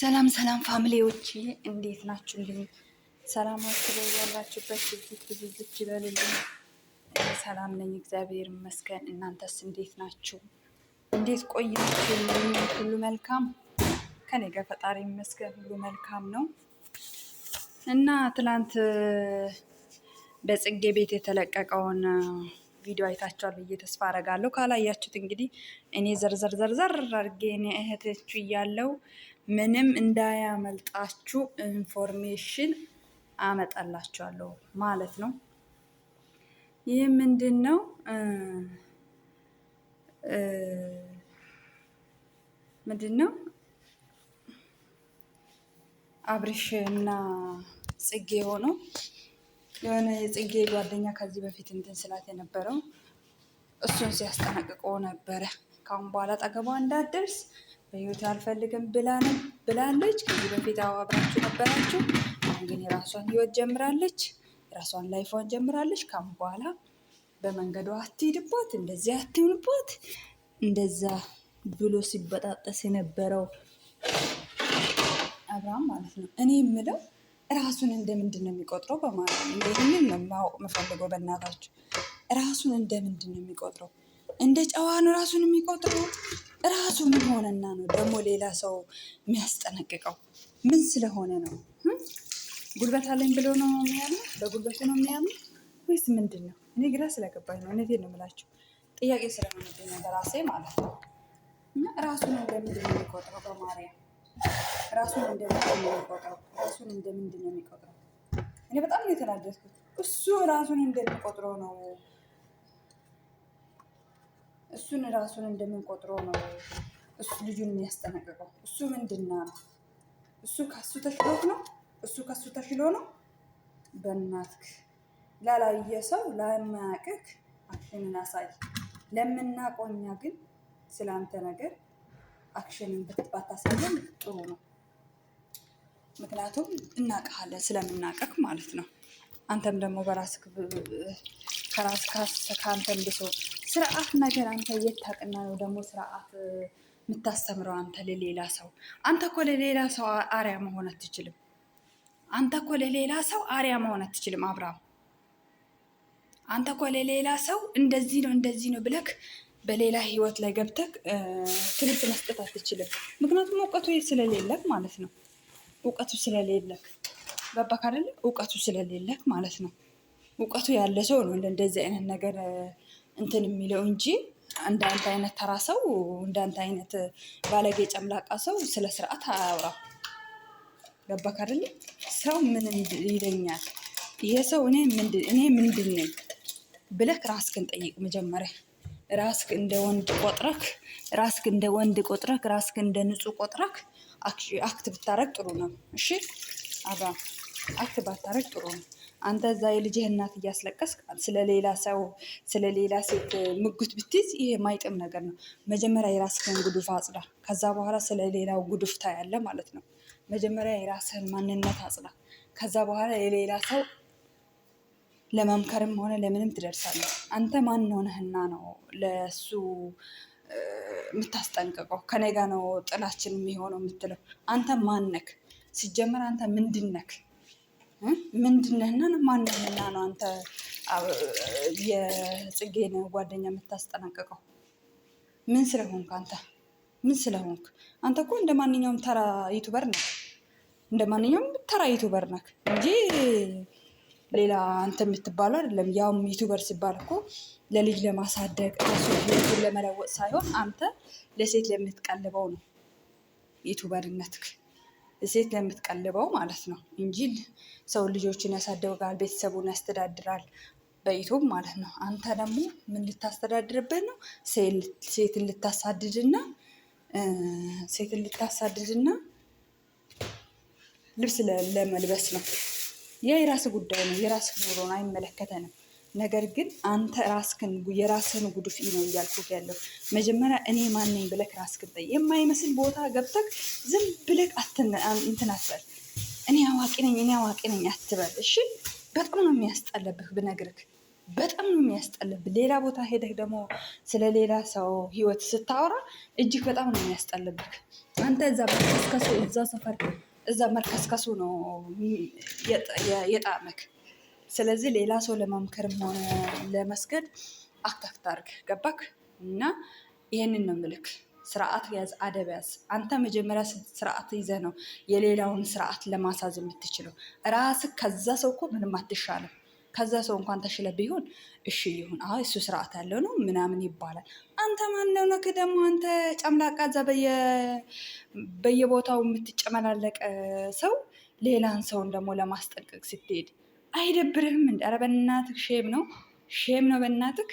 ሰላም ሰላም ፋሚሊዎቼ እንዴት ናችሁልኝ? ሰላማችሁ ያላችሁበት ዝግጅት ይበልልኝ። ሰላም ነኝ፣ እግዚአብሔር ይመስገን። እናንተስ እንዴት ናችሁ? እንዴት ቆያችሁ? ሁሉ መልካም ከኔ ጋር ፈጣሪ ይመስገን፣ ሁሉ መልካም ነው። እና ትላንት በጽጌ ቤት የተለቀቀውን ቪዲዮ አይታችኋል ብዬ ተስፋ አደርጋለሁ። ካላያችሁት እንግዲህ እኔ ዘርዘር አድርጌ እኔ እህቶቹ እያለው ምንም እንዳያመልጣችሁ ኢንፎርሜሽን አመጣላችኋለሁ ማለት ነው። ይህ ምንድን ነው? አብርሽ እና ጽጌ ሆኖ የሆነ የጽጌ ጓደኛ ከዚህ በፊት እንትን ስላት የነበረው እሱን ሲያስጠነቅቀው ነበረ። ካሁን በኋላ ጠገቧ እንዳትደርስ በህይወት አልፈልግም ብላለች። ከዚህ በፊት አብራችሁ ነበራችሁ። አሁን ግን የራሷን ህይወት ጀምራለች፣ የራሷን ላይፏን ጀምራለች። ካሁን በኋላ በመንገዷ አትሂድባት፣ እንደዚህ አትሁንባት፣ እንደዛ ብሎ ሲበጣጠስ የነበረው አብርሃም ማለት ነው። እኔ የምለው ራሱን እንደምንድን ነው የሚቆጥረው? በማለት ይህንን ነው ማወቅ የምፈልገው። በእናታችሁ ራሱን እንደምንድን ነው የሚቆጥረው? እንደ ጨዋ ነው ራሱን የሚቆጥረው? ራሱ ምን ሆነና ነው ደግሞ ሌላ ሰው የሚያስጠነቅቀው? ምን ስለሆነ ነው? ጉልበት አለኝ ብሎ ነው የሚያምነው? በጉልበቱ ነው የሚያምነው ወይስ ምንድን ነው? እኔ ግራ ስለገባኝ ነው። እውነቴን ነው የምላችሁ፣ ጥያቄ ስለሆነብኝ ነው በራሴ ማለት ነው። እና ራሱን እንደምንድን ነው የሚቆጥረው? በማርያም ራሱን እንደምንድን ነው የሚቆጥረው? ራሱን እንደምንድን ነው የሚቆጥረው? እኔ በጣም ነው የተናደድኩት። እሱ ራሱን እንደሚቆጥረው ነው ራሱን እንደምንቆጥረው ነው እሱ ልጁን የሚያስጠነቅቀው። እሱ ምንድን ነው? እሱ ከሱ ተሽሎት ነው? እሱ ከሱ ተሽሎ ነው? በእናትህ ላላየ ሰው ላማያቅህ አክሽንን አሳይ። ለምናውቀው እኛ ግን ስለአንተ ነገር አክሽንን ባታሳየን ጥሩ ነው። ምክንያቱም እናውቅሃለን ስለምናውቅህ ማለት ነው። አንተም ደግሞ ከአንተም ብሶ ስርዓት ነገር አንተ የት ታውቅና ነው ደግሞ ስርዓት የምታስተምረው? አንተ ለሌላ ሰው ለሌላ ሰው አርያ መሆን አትችልም። አንተ እኮ ለሌላ ሰው አርያ መሆን አትችልም አብርሃም። አንተ እኮ ለሌላ ሰው እንደዚህ ነው ብለክ በሌላ ህይወት ላይ ገብተክ ትምህርት መስጠት አትችልም። ምክንያቱም እውቀቱ ስለሌለክ ማለት ነው። እውቀቱ ስለሌለክ ገባክ አይደለ? እውቀቱ ስለሌለክ ማለት ነው። እውቀቱ ያለ ሰው ነው እንደዚህ አይነት ነገር እንትን የሚለው እንጂ እንዳንተ አይነት ተራ ሰው፣ እንዳንተ አይነት ባለጌ ጨምላቃ ሰው ስለ ስርዓት አያወራም። ገባክ አይደለ? ሰው ምን ይለኛል ይሄ ሰው እኔ ምንድን ነኝ ብለክ ራስክን ጠይቅ መጀመሪያ። ራስክ እንደ ወንድ ቆጥረክ ራስክ እንደ ንጹህ ቆጥረክ አክት ብታረግ ጥሩ ነው። እሺ አብርሃም፣ አክት ባታረግ ጥሩ ነው። አንተ እዛ የልጅህ እናት እያስለቀስክ ስለሌላ ሴት ምጉት ብትይዝ ይሄ ማይጥም ነገር ነው። መጀመሪያ የራስህን ጉዱፍ አጽዳ። ከዛ በኋላ ስለሌላው ጉዱፍ ታያለህ ማለት ነው። መጀመሪያ የራስህን ማንነት አጽዳ። ከዛ በኋላ የሌላ ሰው ለመምከርም ሆነ ለምንም ትደርሳለህ። አንተ ማን ሆነህና ነው ለሱ የምታስጠንቅቀው? ከኔ ጋ ነው ጥላችን የሚሆነው የምትለው? አንተ ማን ነክ? ሲጀመር አንተ ምንድን ነክ? ምንድነህና ማንነህና ነው አንተ የጽጌን ጓደኛ የምታስጠነቅቀው? ምን ስለሆንክ አንተ? ምን ስለሆንክ አንተ? እኮ እንደ ማንኛውም ተራ ዩቱበር ነክ፣ እንጂ ሌላ አንተ የምትባለው አይደለም። ያውም ዩቱበር ሲባል እኮ ለልጅ ለማሳደግ ራሱ ህይወቱን ለመለወጥ ሳይሆን አንተ ለሴት ለምትቀልበው ነው ዩቱበርነትክ። ሴት ለምትቀልበው ማለት ነው እንጂ ሰው ልጆችን ያሳድጋል፣ ቤተሰቡን ያስተዳድራል በዩቱብ ማለት ነው። አንተ ደግሞ ምን ልታስተዳድርበት ነው? ሴትን ልታሳድድና ልብስ ለመልበስ ነው። ያ የራስ ጉዳይ ነው፣ የራስ ኑሮ ነው፣ አይመለከተንም። ነገር ግን አንተ የራስህን ጉዱፍ ነው እያልኩህ ያለው። መጀመሪያ እኔ ማን ነኝ ብለክ ራስህን ጠይቅ። የማይመስል ቦታ ገብተክ ዝም ብለክ እንትን አትበል። እኔ አዋቂ ነኝ አትበል። እሺ በጣም ነው የሚያስጠለብህ ብነግርህ። በጣም ነው የሚያስጠልብ። ሌላ ቦታ ሄደህ ደግሞ ስለ ሌላ ሰው ህይወት ስታወራ እጅግ በጣም ነው የሚያስጠልብክ። አንተ እዛ መርከስከሱ እዛ ሰፈር እዛ መርከስከሱ ነው የጣመክ። ስለዚህ ሌላ ሰው ለመምከርም ሆነ ለመስገድ አክታፍታርግ ገባክ? እና ይሄንን ነው ምልክ። ስርዓት ያዝ፣ አደብ ያዝ። አንተ መጀመሪያ ስርዓት ይዘህ ነው የሌላውን ስርዓት ለማሳዝ የምትችለው። ራስህ ከዛ ሰው እኮ ምንም አትሻለም። ከዛ ሰው እንኳን ተሽለ ቢሆን እሺ ይሁን፣ አይ እሱ ስርዓት ያለው ነው ምናምን ይባላል። አንተ ማነው ነክ ደግሞ አንተ ጨምላቃ እዛ በየቦታው የምትጨመላለቅ ሰው ሌላን ሰውን ደግሞ ለማስጠንቀቅ ስትሄድ አይደብርህም? እንደ ኧረ በእናትህ ሼም ነው፣ ሼም ነው በእናትህ።